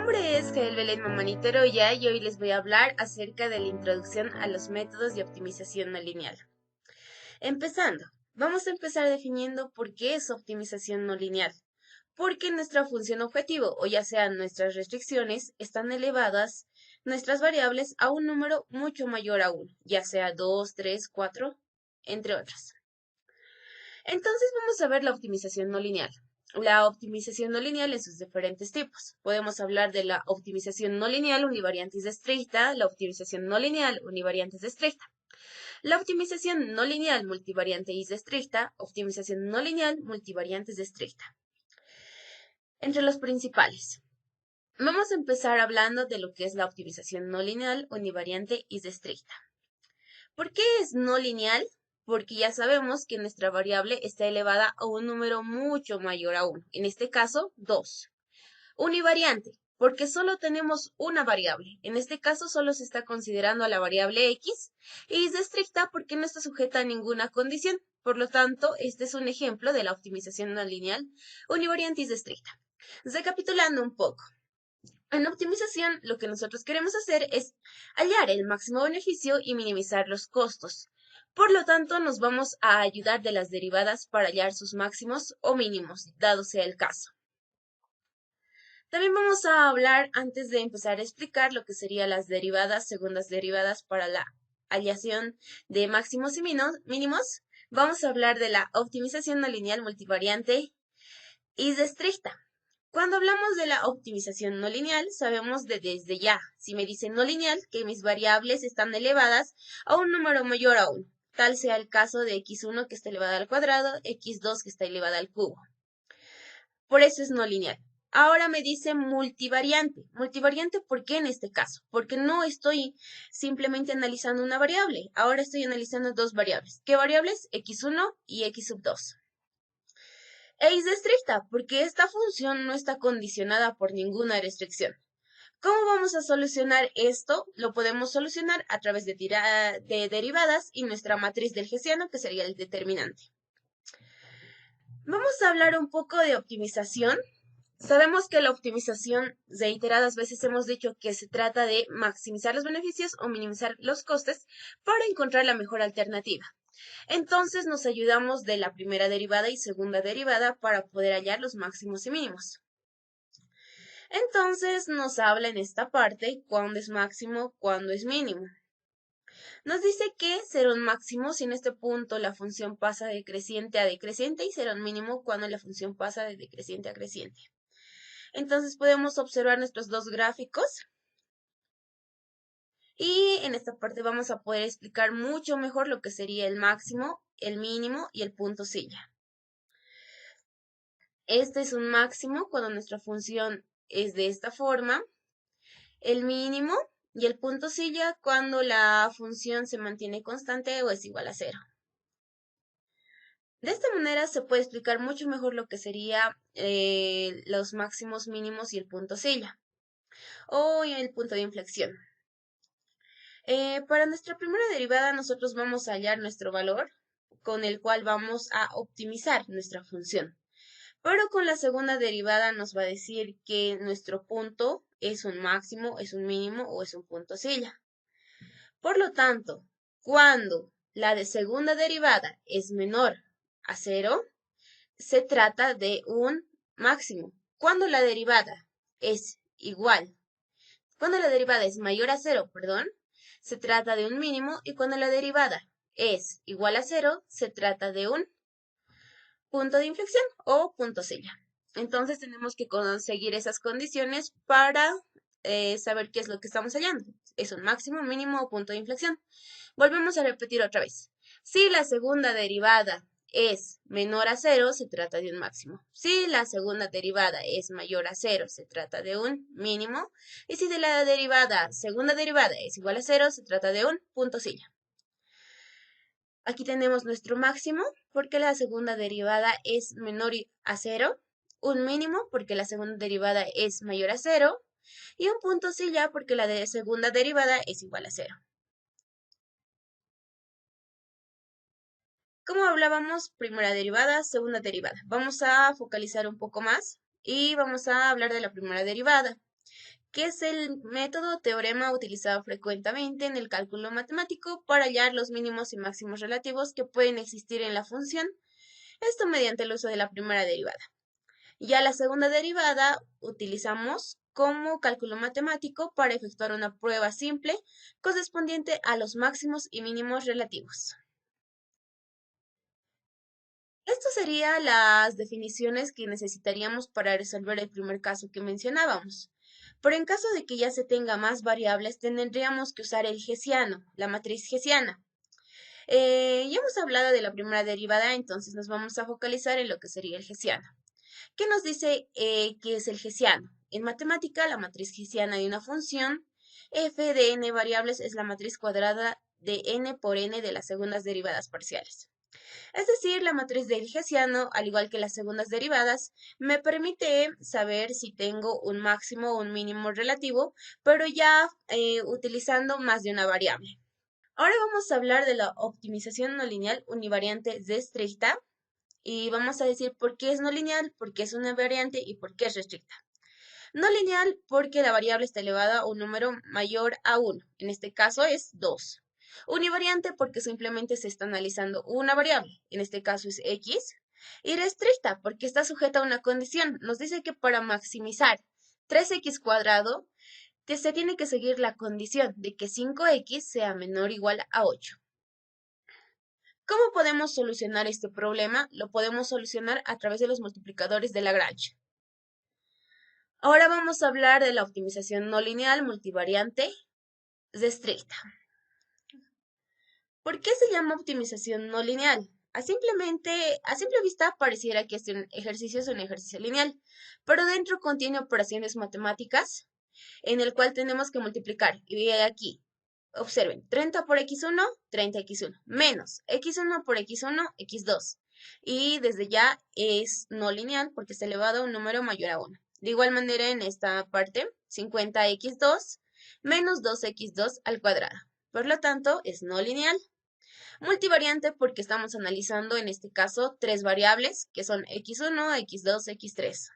nombre es Jael Belén Mamani Toroya y hoy les voy a hablar acerca de la introducción a los métodos de optimización no lineal. Empezando, vamos a empezar definiendo por qué es optimización no lineal. Porque nuestra función objetivo, o ya sean nuestras restricciones, están elevadas nuestras variables a un número mucho mayor a 1, ya sea 2, 3, 4, entre otras. Entonces vamos a ver la optimización no lineal. La optimización no lineal en sus diferentes tipos. Podemos hablar de la optimización no lineal univariante y estricta, la optimización no lineal univariante y estricta. La optimización no lineal multivariante y estricta, optimización no lineal multivariante y estricta. Entre los principales. Vamos a empezar hablando de lo que es la optimización no lineal univariante y estricta. ¿Por qué es no lineal? Porque ya sabemos que nuestra variable está elevada a un número mucho mayor a 1, en este caso 2. Univariante, porque solo tenemos una variable, en este caso solo se está considerando a la variable x, y es estricta porque no está sujeta a ninguna condición, por lo tanto, este es un ejemplo de la optimización no lineal univariante y estricta. Recapitulando un poco. En optimización, lo que nosotros queremos hacer es hallar el máximo beneficio y minimizar los costos. Por lo tanto, nos vamos a ayudar de las derivadas para hallar sus máximos o mínimos, dado sea el caso. También vamos a hablar, antes de empezar a explicar, lo que serían las derivadas, segundas derivadas para la hallación de máximos y mínimos. Vamos a hablar de la optimización no lineal multivariante y estricta. Cuando hablamos de la optimización no lineal, sabemos desde ya, si me dice no lineal, que mis variables están elevadas a un número mayor a 1, tal sea el caso de x1 que está elevada al cuadrado, x2 que está elevada al cubo. Por eso es no lineal. Ahora me dice multivariante. Multivariante, ¿por qué en este caso? Porque no estoy simplemente analizando una variable, ahora estoy analizando dos variables. ¿Qué variables? x1 y x2. Es estricta, porque esta función no está condicionada por ninguna restricción. ¿Cómo vamos a solucionar esto? Lo podemos solucionar a través de derivadas y nuestra matriz del hessiano, que sería el determinante. Vamos a hablar un poco de optimización. Sabemos que la optimización, reiteradas veces hemos dicho que se trata de maximizar los beneficios o minimizar los costes para encontrar la mejor alternativa. Entonces nos ayudamos de la primera derivada y segunda derivada para poder hallar los máximos y mínimos. Entonces nos habla en esta parte cuándo es máximo, cuándo es mínimo. Nos dice que será un máximo si en este punto la función pasa de creciente a decreciente y será un mínimo cuando la función pasa de decreciente a creciente. Entonces podemos observar nuestros dos gráficos. Y en esta parte vamos a poder explicar mucho mejor lo que sería el máximo, el mínimo y el punto silla. Este es un máximo cuando nuestra función es de esta forma. El mínimo y el punto silla cuando la función se mantiene constante o es igual a 0. De esta manera se puede explicar mucho mejor lo que sería los máximos, mínimos y el punto silla o el punto de inflexión. Para nuestra primera derivada nosotros vamos a hallar nuestro valor con el cual vamos a optimizar nuestra función. Pero con la segunda derivada nos va a decir que nuestro punto es un máximo, es un mínimo o es un punto silla. Por lo tanto, cuando la segunda derivada es menor a 0, se trata de un máximo. Cuando la derivada es mayor a 0, se trata de un mínimo, y cuando la derivada es igual a 0, se trata de un punto de inflexión o punto silla. Entonces tenemos que conseguir esas condiciones para saber qué es lo que estamos hallando. Es un máximo, mínimo o punto de inflexión. Volvemos a repetir otra vez. Si la segunda derivada es menor a 0, se trata de un máximo. Si la segunda derivada es mayor a 0, se trata de un mínimo. Y si de la segunda derivada es igual a 0, se trata de un punto silla. Aquí tenemos nuestro máximo porque la segunda derivada es menor a 0, un mínimo porque la segunda derivada es mayor a 0 y un punto silla porque la segunda derivada es igual a 0. Como hablábamos, primera derivada, segunda derivada. Vamos a focalizar un poco más y vamos a hablar de la primera derivada, que es el método o teorema utilizado frecuentemente en el cálculo matemático para hallar los mínimos y máximos relativos que pueden existir en la función, esto mediante el uso de la primera derivada. Ya la segunda derivada utilizamos como cálculo matemático para efectuar una prueba simple correspondiente a los máximos y mínimos relativos. Estas serían las definiciones que necesitaríamos para resolver el primer caso que mencionábamos. Pero en caso de que ya se tenga más variables, tendríamos que usar el hessiano, la matriz hessiana. Ya hemos hablado de la primera derivada, entonces nos vamos a focalizar en lo que sería el hessiano. ¿Qué nos dice qué es el hessiano? En matemática, la matriz hessiana de una función f de n variables es la matriz cuadrada de n por n de las segundas derivadas parciales. Es decir, la matriz del hessiano, al igual que las segundas derivadas, me permite saber si tengo un máximo o un mínimo relativo, pero ya utilizando más de una variable. Ahora vamos a hablar de la optimización no lineal univariante restricta y vamos a decir por qué es no lineal, por qué es una variante y por qué es restricta. No lineal porque la variable está elevada a un número mayor a 1, en este caso es 2. Univariante porque simplemente se está analizando una variable, en este caso es x. Y restricta porque está sujeta a una condición. Nos dice que para maximizar 3x cuadrado se tiene que seguir la condición de que 5x sea menor o igual a 8. ¿Cómo podemos solucionar este problema? Lo podemos solucionar a través de los multiplicadores de Lagrange. Ahora vamos a hablar de la optimización no lineal multivariante restricta. ¿Por qué se llama optimización no lineal? A simple vista pareciera que este ejercicio es un ejercicio lineal, pero dentro contiene operaciones matemáticas en el cual tenemos que multiplicar. Y aquí, observen, 30 por x1, 30x1, menos x1 por x1, x2. Y desde ya es no lineal porque está elevado a un número mayor a 1. De igual manera en esta parte, 50x2 menos 2x2 al cuadrado. Por lo tanto, es no lineal. Multivariante porque estamos analizando en este caso tres variables que son x1, x2, x3.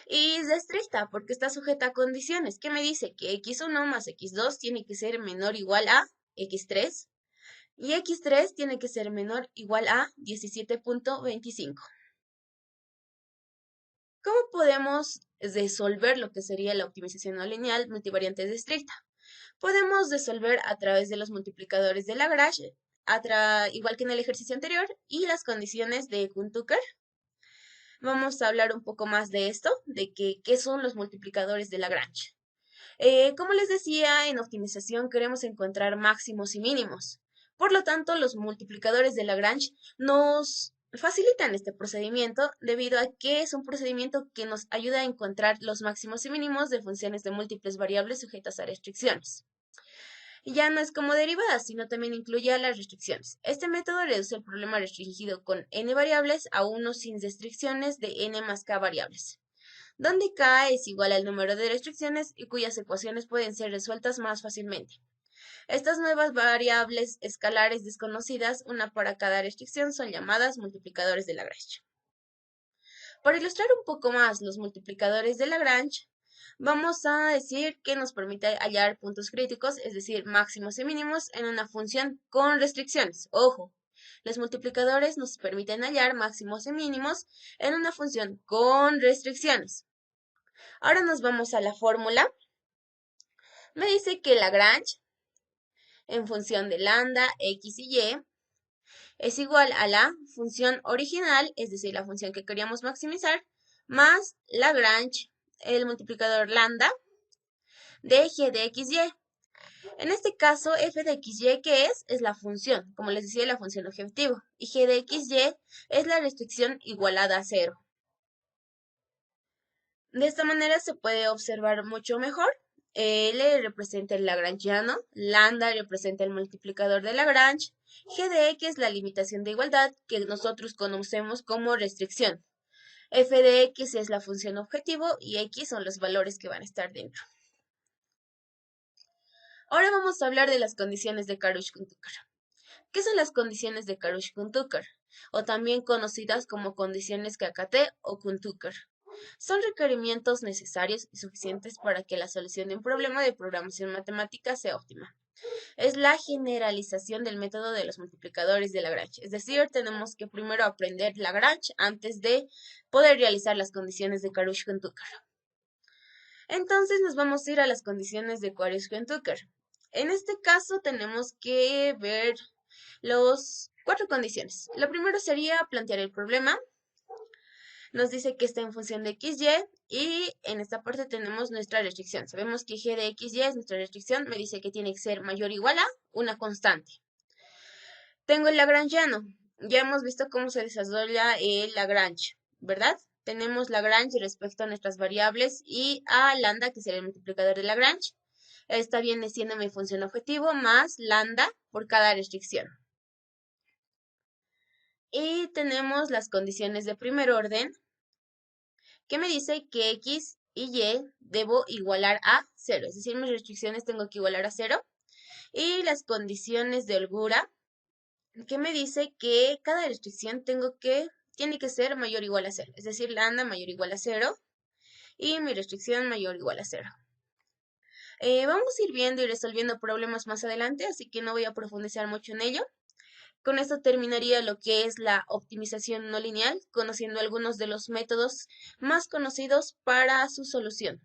Y restricta porque está sujeta a condiciones. ¿Qué me dice? Que x1 más x2 tiene que ser menor o igual a x3 y x3 tiene que ser menor o igual a 17.25. ¿Cómo podemos resolver lo que sería la optimización no lineal multivariante restricta? Podemos resolver a través de los multiplicadores de Lagrange, igual que en el ejercicio anterior, y las condiciones de Kuhn-Tucker. Vamos a hablar un poco más de esto, de qué son los multiplicadores de Lagrange. Como les decía, en optimización queremos encontrar máximos y mínimos. Por lo tanto, los multiplicadores de Lagrange nos facilitan este procedimiento debido a que es un procedimiento que nos ayuda a encontrar los máximos y mínimos de funciones de múltiples variables sujetas a restricciones. Ya no es como derivadas, sino también incluye a las restricciones. Este método reduce el problema restringido con n variables a uno sin restricciones de n más k variables, donde k es igual al número de restricciones y cuyas ecuaciones pueden ser resueltas más fácilmente. Estas nuevas variables escalares desconocidas, una para cada restricción, son llamadas multiplicadores de Lagrange. Para ilustrar un poco más los multiplicadores de Lagrange, vamos a decir que nos permite hallar puntos críticos, es decir, máximos y mínimos en una función con restricciones. Ojo, los multiplicadores nos permiten hallar máximos y mínimos en una función con restricciones. Ahora nos vamos a la fórmula. Me dice que Lagrange, en función de lambda, x y y, es igual a la función original, es decir, la función que queríamos maximizar, más Lagrange, el multiplicador lambda, de g de x, y. En este caso, f de x, y, ¿qué es? Es la función, como les decía, la función objetivo. Y g de x, y es la restricción igualada a 0. De esta manera se puede observar mucho mejor. L representa el lagrangiano, lambda representa el multiplicador de Lagrange, g de x la limitación de igualdad que nosotros conocemos como restricción. F de x es la función objetivo y x son los valores que van a estar dentro. Ahora vamos a hablar de las condiciones de Karush-Kuhn-Tucker. ¿Qué son las condiciones de Karush-Kuhn-Tucker? O también conocidas como condiciones KKT o Kuhn-Tucker. Son requerimientos necesarios y suficientes para que la solución de un problema de programación matemática sea óptima. Es la generalización del método de los multiplicadores de Lagrange. Es decir, tenemos que primero aprender Lagrange antes de poder realizar las condiciones de Karushka-Tucker. Entonces nos vamos a ir a las condiciones de Karushka-Tucker. En este caso tenemos que ver los 4 condiciones. La primera sería plantear el problema. Nos dice que está en función de xy y en esta parte tenemos nuestra restricción. Sabemos que g de xy es nuestra restricción. Me dice que tiene que ser mayor o igual a una constante. Tengo el lagrangiano. Ya hemos visto cómo se desarrolla el Lagrange, ¿verdad? Tenemos Lagrange respecto a nuestras variables y a lambda, que será el multiplicador de Lagrange. Esta viene siendo mi función objetivo más lambda por cada restricción. Y tenemos las condiciones de primer orden, que me dice que x y y debo igualar a 0. Es decir, mis restricciones tengo que igualar a 0. Y las condiciones de holgura, que me dice que cada restricción tiene que ser mayor o igual a 0. Es decir, lambda mayor o igual a 0 y mi restricción mayor o igual a 0. Vamos a ir viendo y resolviendo problemas más adelante, así que no voy a profundizar mucho en ello. Con esto terminaría lo que es la optimización no lineal, conociendo algunos de los métodos más conocidos para su solución.